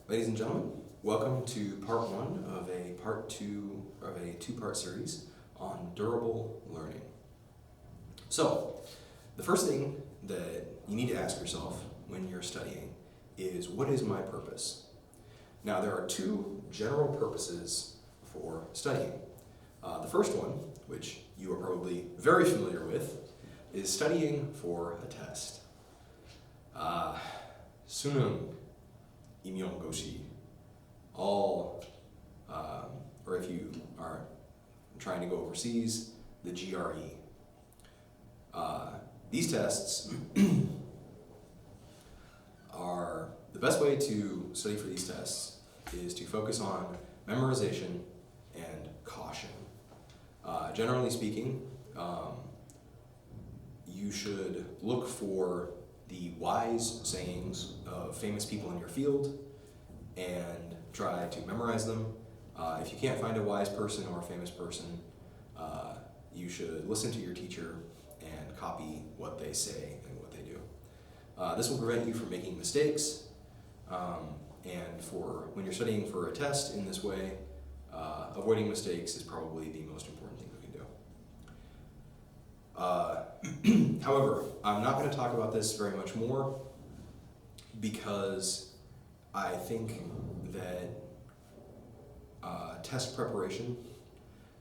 Ladies and gentlemen, welcome to part one of a two-part series on durable learning. So, the first thing that you need to ask yourself when you're studying is, what is my purpose? Now, there are two general purposes for studying. The first one, which you are probably very familiar with, is studying for a test. Sunung imyongoshi. Or if you are trying to go overseas, the GRE. These tests are the best way to study for these tests is to focus on memorization and caution. Generally speaking, you should look for the wise sayings of famous people in your field and try to memorize them. If you can't find a wise person or a famous person, you should listen to your teacher and copy what they say and what they do. This will prevent you from making mistakes, and for when you're studying for a test in this way, avoiding mistakes is probably the most important thing you can do. However, I'm not going to talk about this very much more because I think that test preparation,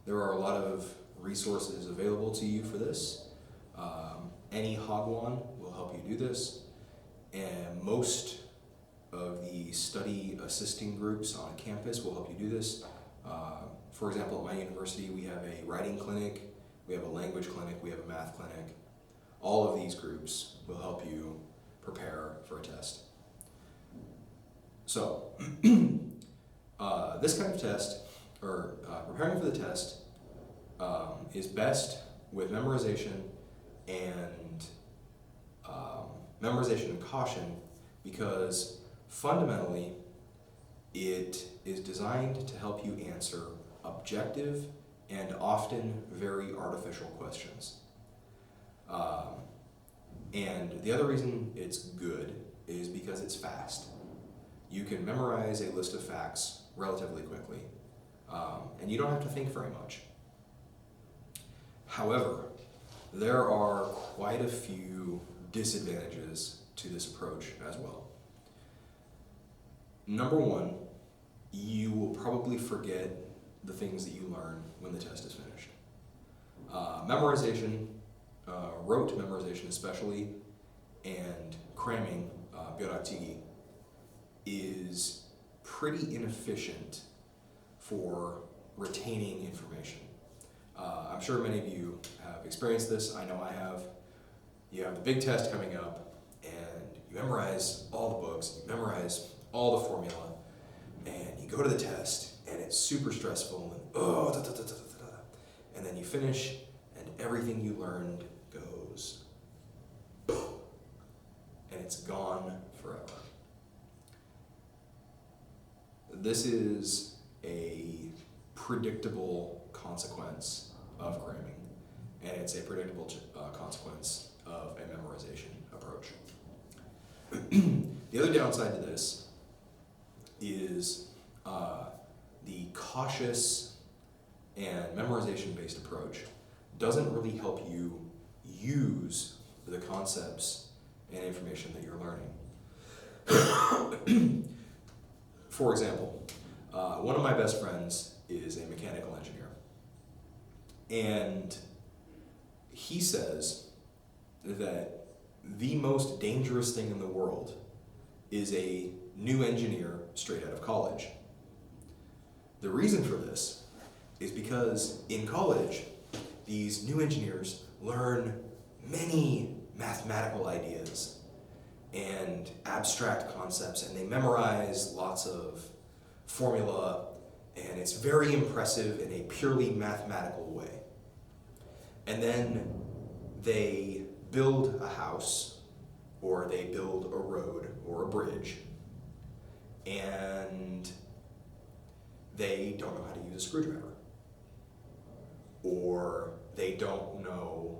there are a lot of resources available to you for this. Any Hagwon will help you do this, and most of the study assisting groups on campus will help you do this. For example, at my university, we have a writing clinic, we have a language clinic, we have a math clinic. All of these groups will help you prepare for a test. So, this kind of test, or preparing for the test, is best with memorization and caution, because fundamentally it is designed to help you answer objective and often very artificial questions. And the other reason it's good is because it's fast. You can memorize a list of facts relatively quickly, and you don't have to think very much. However, there are quite a few disadvantages to this approach as well. Number one, you will probably forget the things that you learn when the test is finished. Memorization, rote memorization especially, and cramming, byoraktigi, is pretty inefficient for retaining information. I'm sure many of you have experienced this. I know I have. You have the big test coming up, and you memorize all the books, you memorize all the formula, and you go to the test, and it's super stressful, and and then you finish, and everything you learned goes boom, and it's gone forever. This is a predictable consequence of cramming, and it's a predictable consequence of a memorization approach. The other downside to this is the cautious and memorization-based approach doesn't really help you use the concepts and information that you're learning. For example, one of my best friends is a mechanical engineer, and he says that the most dangerous thing in the world is a new engineer straight out of college. The reason for this is because in college, these new engineers learn many mathematical ideas and abstract concepts, and they memorize lots of formula, and it's very impressive in a purely mathematical way. And then they build a house, or they build a road or a bridge, and they don't know how to use a screwdriver, or they don't know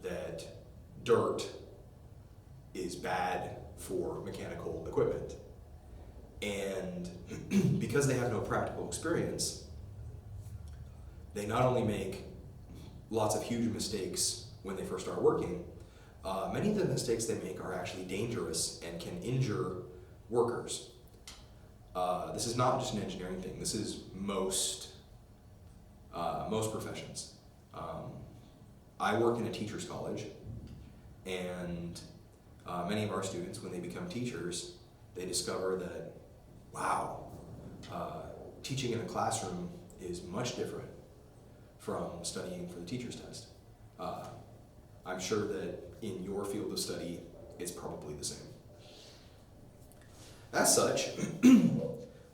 that dirt is bad for mechanical equipment. And because they have no practical experience, they not only make lots of huge mistakes when they first start working, many of the mistakes they make are actually dangerous and can injure workers. This is not just an engineering thing. This is most professions. I work in a teacher's college, and many of our students, when they become teachers, they discover that, wow, teaching in a classroom is much different from studying for the teacher's test. I'm sure that in your field of study, it's probably the same. As such,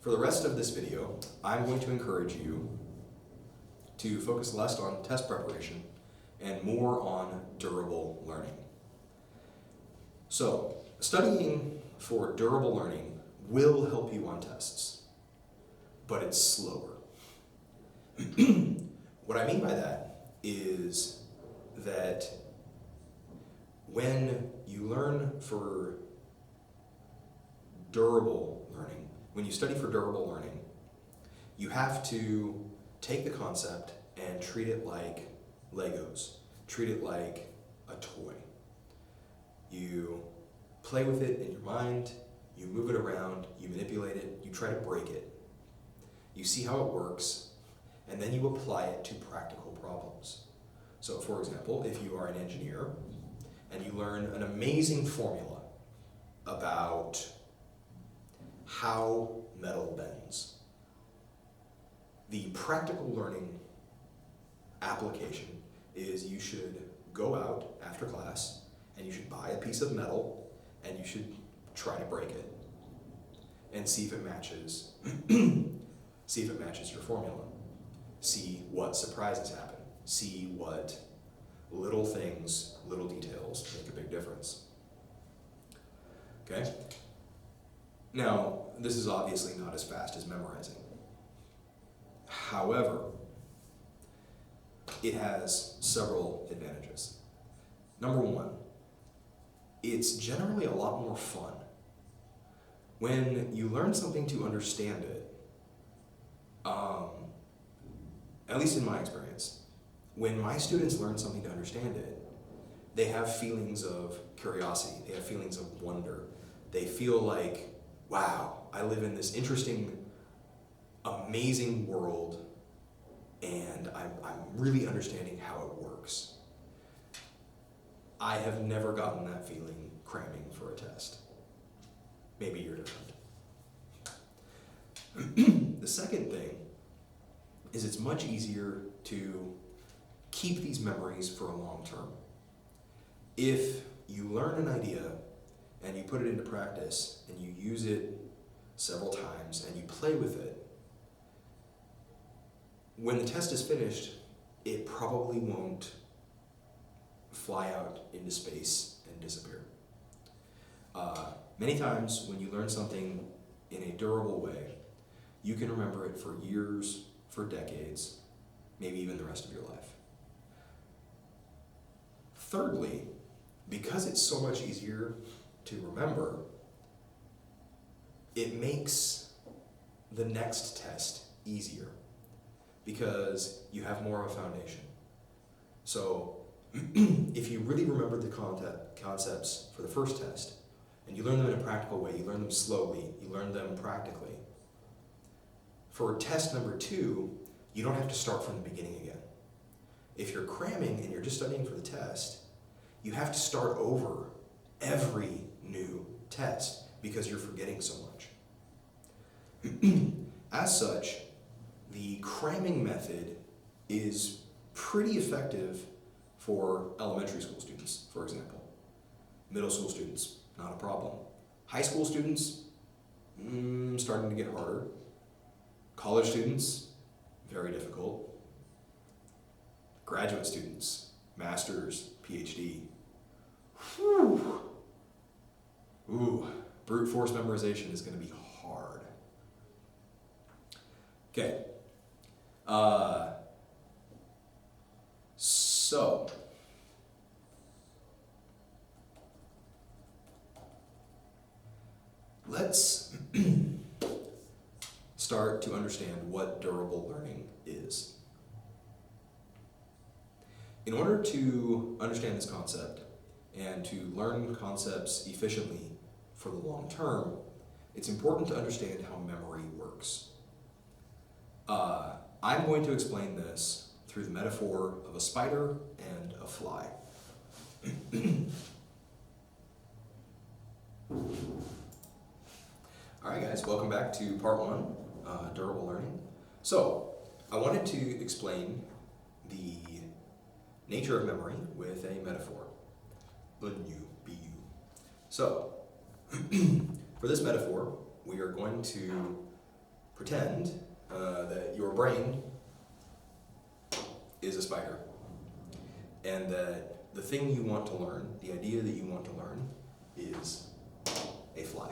for the rest of this video, I'm going to encourage you to focus less on test preparation and more on durable learning. So, studying for durable learning will help you on tests, but it's slower. What I mean by that is that when you learn for durable learning, when you study for durable learning, you have to take the concept and treat it like Legos. Treat it like a toy. You play with it in your mind, you move it around, you manipulate it, you try to break it. You see how it works, and then you apply it to practical problems. So for example, if you are an engineer and you learn an amazing formula about how metal bends, the practical learning application is you should go out after class and you should buy a piece of metal and you should try to break it and see if it matches see if it matches your formula. See what surprises happen. See what little things, little details make a big difference. Okay? Now, this is obviously not as fast as memorizing. However, it has several advantages. Number one, it's generally a lot more fun. When you learn something to understand it, at least in my experience, when my students learn something to understand it, they have feelings of curiosity, they have feelings of wonder. They feel like, wow, I live in this interesting, amazing world, and I'm really understanding how it works. I have never gotten that feeling cramming for a test. Maybe you're different. The second thing is it's much easier to keep these memories for a long term. If you learn an idea and you put it into practice and you use it several times and you play with it, when the test is finished, it probably won't fly out into space and disappear. Many times when you learn something in a durable way, you can remember it for years, for decades, maybe even the rest of your life. Thirdly, because it's so much easier to remember, it makes the next test easier because you have more of a foundation. So if you really remember the concepts for the first test, and you learn them in a practical way, you learn them slowly, you learn them practically, for test number 2, you don't have to start from the beginning again. If you're cramming and you're just studying for the test, you have to start over every new test because you're forgetting so much. As such, the cramming method is pretty effective for elementary school students, for example. Middle school students, not a problem. High school students, starting to get harder. College students, very difficult. Graduate students, master's, PhD. Whew. Ooh, brute force memorization is going to be hard. Okay. So, let's start to understand what durable learning is. In order to understand this concept and to learn concepts efficiently for the long term, it's important to understand how memory works. I'm going to explain this through the metaphor of a spider and a fly. Alright guys, welcome back to part 1, durable learning. So, I wanted to explain the nature of memory with a metaphor. So, for this metaphor, we are going to pretend that your brain is a spider, and that the thing you want to learn, the idea that you want to learn, is a fly.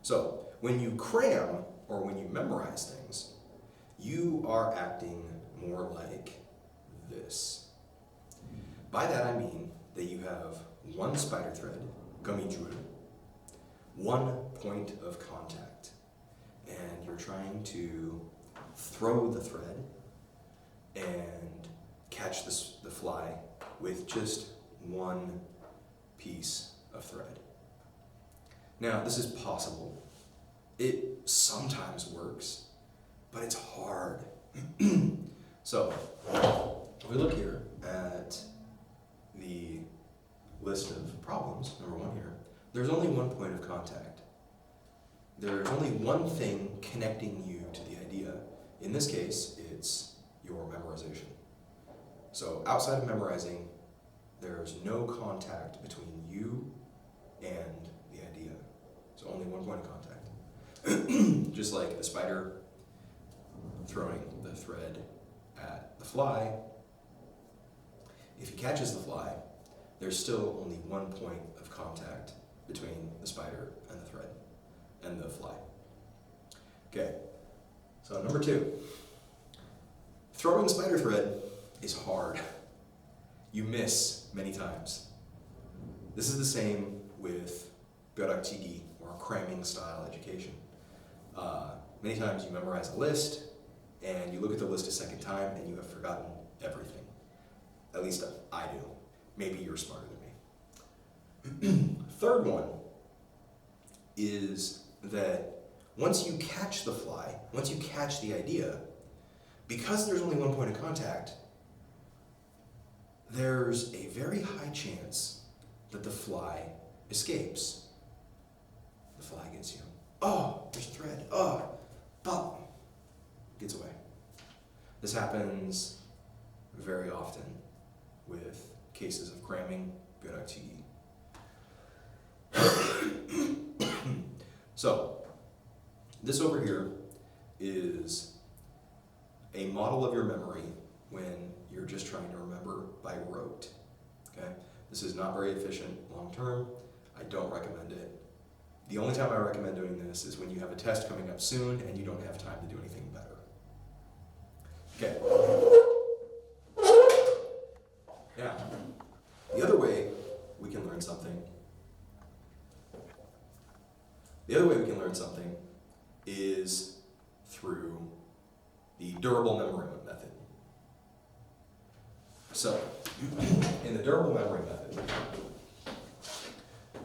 So, when you cram or when you memorize things, you are acting more like this. By that I mean that you have one spider thread, gumijul, one point of contact, and you're trying to throw the thread and catch the fly with just one piece of thread. Now, this is possible. It sometimes works, but it's hard. So, if we look here at the list of problems, number 1 here, there's only one point of contact. There's only one thing connecting you to the idea. In this case, it's your memorization. So outside of memorizing, there's no contact between you and the idea. So only one point of contact. Just like the spider throwing the thread at the fly, if he catches the fly, there's still only one point of contact between the spider and the thread and the fly. Okay, so number 2. Throwing the spider thread is hard. You miss many times. This is the same with Byoraktigi, or cramming style education. Many times you memorize a list, and you look at the list a second time, and you have forgotten everything. At least I do. Maybe you're smarter than me. Third one is that once you catch the fly, once you catch the idea, because there's only one point of contact, there's a very high chance that the fly escapes. The fly gets you. Oh, there's a thread. Oh, but gets away. This happens very often with cases of cramming, Byoraktigi. So, this over here is a model of your memory when you're just trying to remember by rote. Okay? This is not very efficient long term. I don't recommend it. The only time I recommend doing this is when you have a test coming up soon and you don't have time to do anything better. Okay. Now, the other way we can learn something is through the durable memory method. So, in the durable memory method,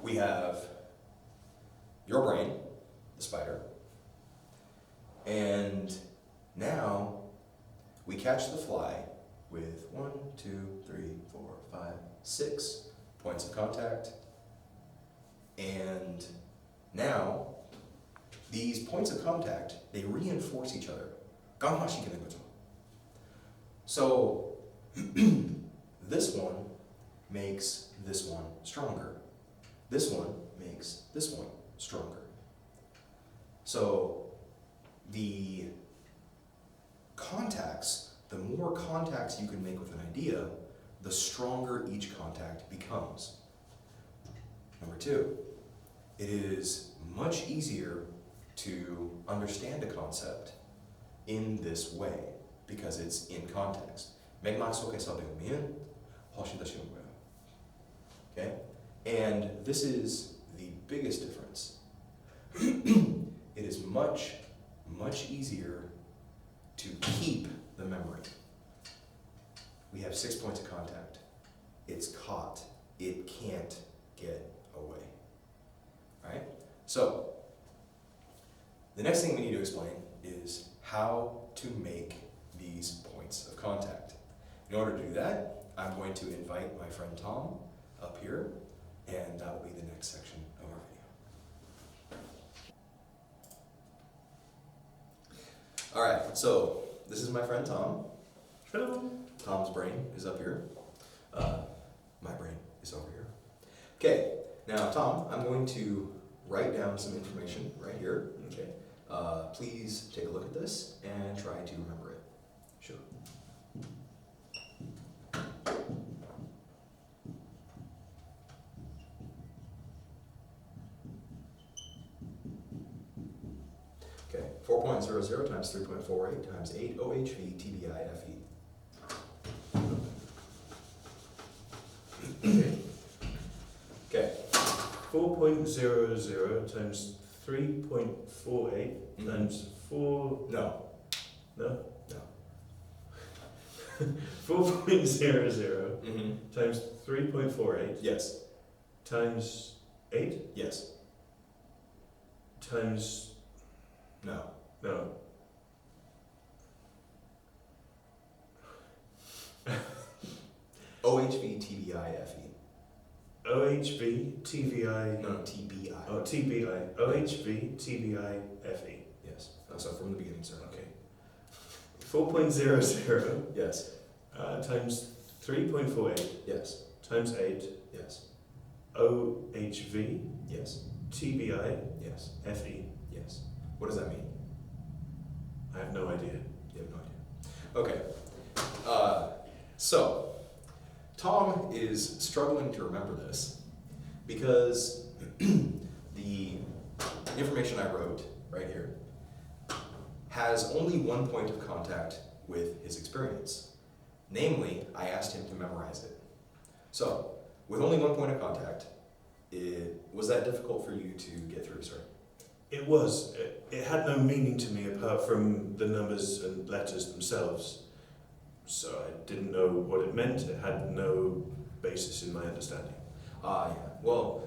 we have your brain, the spider, and now we catch the fly with 1, 2, 3, 4, 5, 6 points of contact, and now these points of contact, they reinforce each other. So this one makes this one stronger. This one makes this one stronger. So the contacts, the more contacts you can make with an idea, the stronger each contact becomes. Number 2, it is much easier to understand a concept in this way because it's in context. Okay? And this is the biggest difference. It is much So, the next thing we need to explain is how to make these points of contact. In order to do that, I'm going to invite my friend Tom up here, and that will be the next section of our video. Alright, so this is my friend Tom. Hello. Tom's brain is up here. My brain is over here. Okay, now Tom, I'm going to write down some information right here. Okay. Please take a look at this and try to remember it. Sure. Okay, 4.00 times 3.48 times 8 OHV TBI FE. Okay. 4.00 times 3.48 times 4. No. No? No. 4.00 Mm-hmm. times 3.48 Yes. times 8 Yes. times. No. No. OHV TBI FE. OHV TVI. No, TBI. Oh, TBI. OHV TBI FE. Yes. So from the beginning, sir. Okay. 4.00 Yes. times 3.48 Yes. times 8 Yes. OHV Yes. TBI Yes. FE. Yes. What does that mean? I have no idea. You have no idea. Okay. So, Tom is struggling to remember this because the information I wrote right here has only one point of contact with his experience. Namely, I asked him to memorize it. So, with only one point of contact, was that difficult for you to get through, sir? It was. It had no meaning to me apart from the numbers and letters themselves. So I didn't know what it meant. It had no basis in my understanding. Yeah. Well,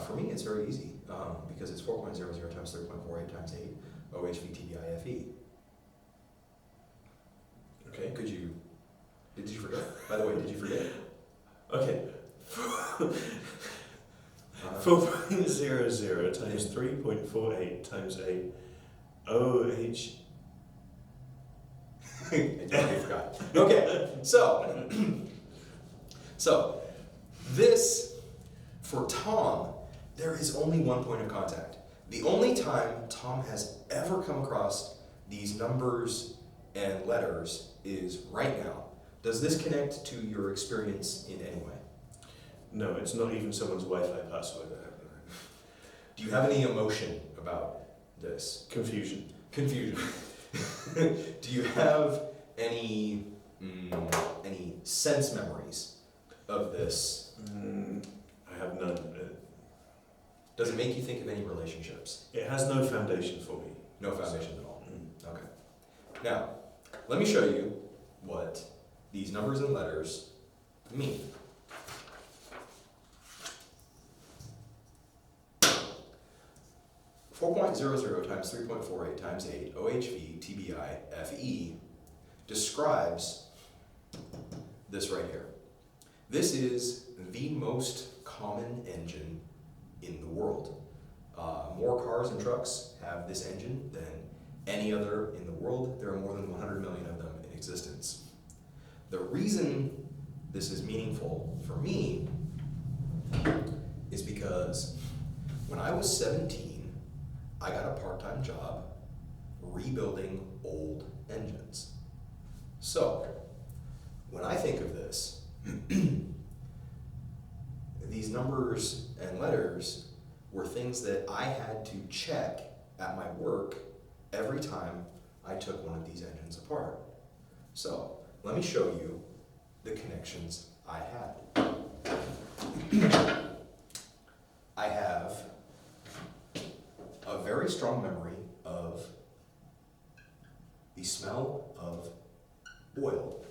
for me, it's very easy because it's 4.00 times 3.48 times 8 OHV TBI FE. Okay. Did you forget? By the way, did you forget? Okay. 4.00 times 3.48 times 8 OH. I totally forgot. Okay, so this, for Tom, there is only one point of contact. The only time Tom has ever come across these numbers and letters is right now. Does this connect to your experience in any way? No, it's not even someone's Wi-Fi password. Do you have any emotion about this? Confusion. Confusion. Do you have any sense memories of this? I have none. Does it make you think of any relationships? It has no foundation for me. No foundation at all. Okay. Now, let me show you what these numbers and letters mean. .00 times 3.48 times 8 OHV TBI FE describes this right here. This is the most common engine in the world. More cars and trucks have this engine than any other in the world. There are more than 100 million of them in existence. The reason this is meaningful for me is because when I was 17, I got a part-time job rebuilding old engines. So, when I think of this, these numbers and letters were things that I had to check at my work every time I took one of these engines apart. So, let me show you the connections I had. I have a very strong memory of the smell of oil.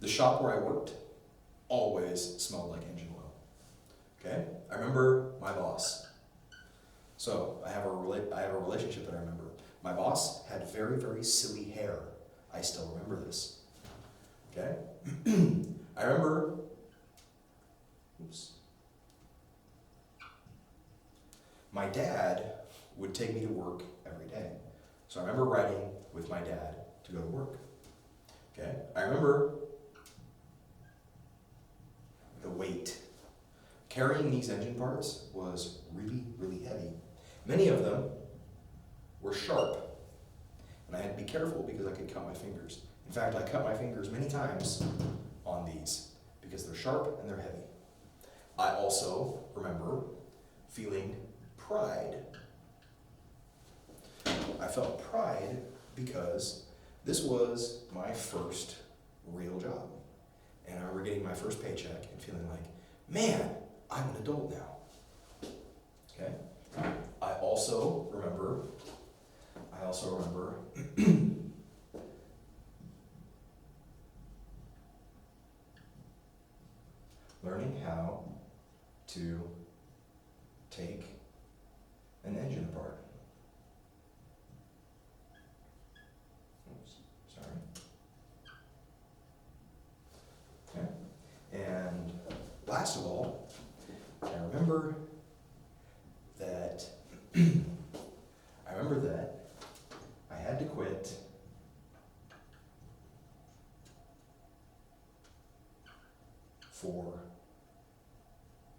The shop where I worked always smelled like engine oil. Okay? I remember my boss So I have a relationship that I remember. My boss had very, very silly hair. I still remember this. Okay? I remember, oops. My dad would take me to work every day. So I remember riding with my dad to go to work. Okay? I remember the weight. Carrying these engine parts was really, really heavy. Many of them were sharp, and I had to be careful because I could cut my fingers. In fact, I cut my fingers many times on these because they're sharp and they're heavy. I also remember feeling pride. I felt pride because this was my first real job. And I remember getting my first paycheck and feeling like, man, I'm an adult now. Okay? I also remember learning how to take an engine apart. Oops, sorry. Okay. And last of all, I remember that I had to quit for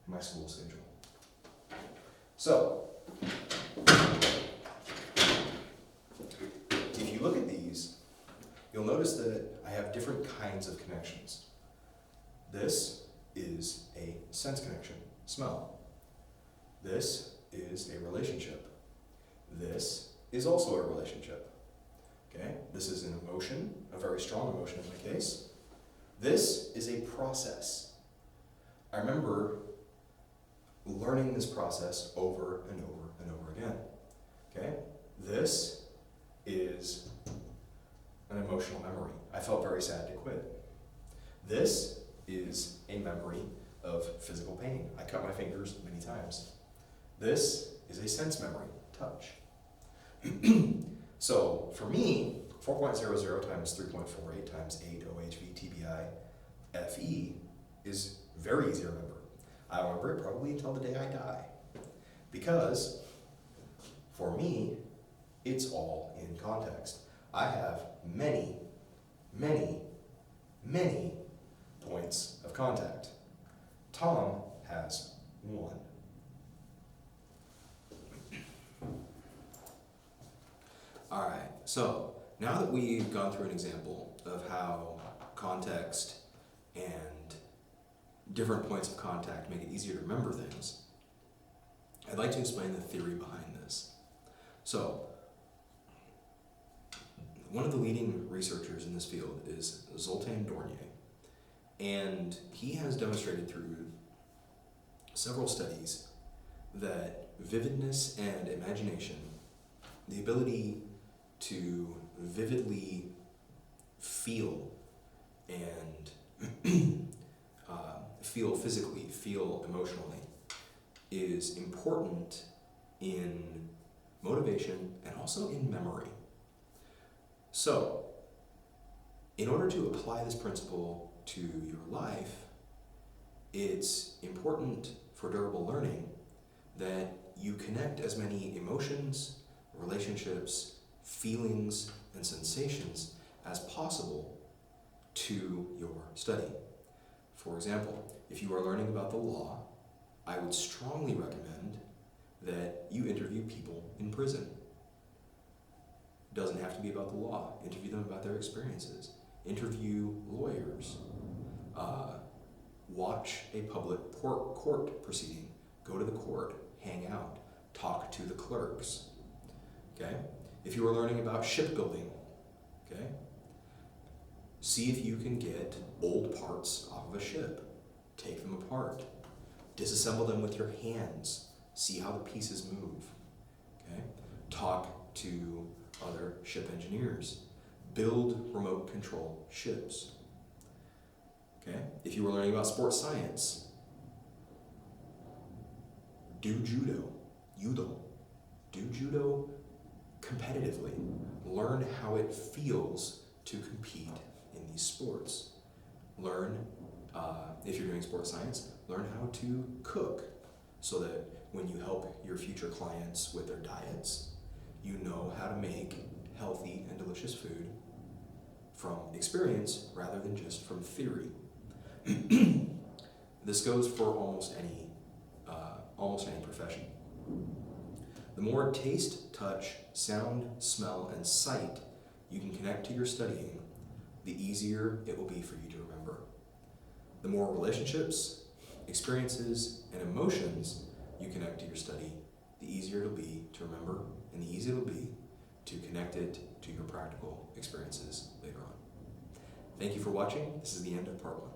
my school schedule. So, if you look at these, you'll notice that I have different kinds of connections. This is a sense connection, smell. This is a relationship. This is also a relationship. Okay? This is an emotion, a very strong emotion in my case. This is a process. I remember learning this process over and over and over again. Okay? This is an emotional memory. I felt very sad to quit. This is a memory of physical pain. I cut my fingers many times. This is a sense memory, touch. So for me, 4.00 times 3.48 times 8 OHV TBI FE is very easy to remember. I'll remember it probably until the day I die. Because for me, it's all in context. I have many, many, many points of contact. Tom has one. All right, so now that we've gone through an example of how context and different points of contact make it easier to remember things, I'd like to explain the theory behind this. So, one of the leading researchers in this field is Zoltan Dornier, and he has demonstrated through several studies that vividness and imagination, the ability to vividly feel and feel physically, feel emotionally, is important in motivation and also in memory. So, in order to apply this principle to your life, it's important for durable learning that you connect as many emotions, relationships, feelings, and sensations as possible to your study. For example, if you are learning about the law, I would strongly recommend that you interview people in prison. It doesn't have to be about the law. Interview them about their experiences. Interview lawyers. Watch a public court proceeding. Go to the court. Hang out. Talk to the clerks. Okay? If you are learning about shipbuilding, okay? See if you can get old parts off of a ship. Take them apart. Disassemble them with your hands. See how the pieces move. Okay? Talk to other ship engineers. Build remote control ships. Okay? If you were learning about sports science, do judo. Do judo competitively. Learn how it feels to compete in these sports. Learn, if you're doing sports science, learn how to cook so that when you help your future clients with their diets, you know how to make healthy and delicious food from experience rather than just from theory. This goes for almost any profession. The more taste, touch, sound, smell, and sight you can connect to your studying, the easier it will be for you to remember. The more relationships, experiences, and emotions you connect to your study, the easier it'll be to remember, and the easier it'll be to connect it to your practical experiences later on. Thank you for watching. This is the end of part 1.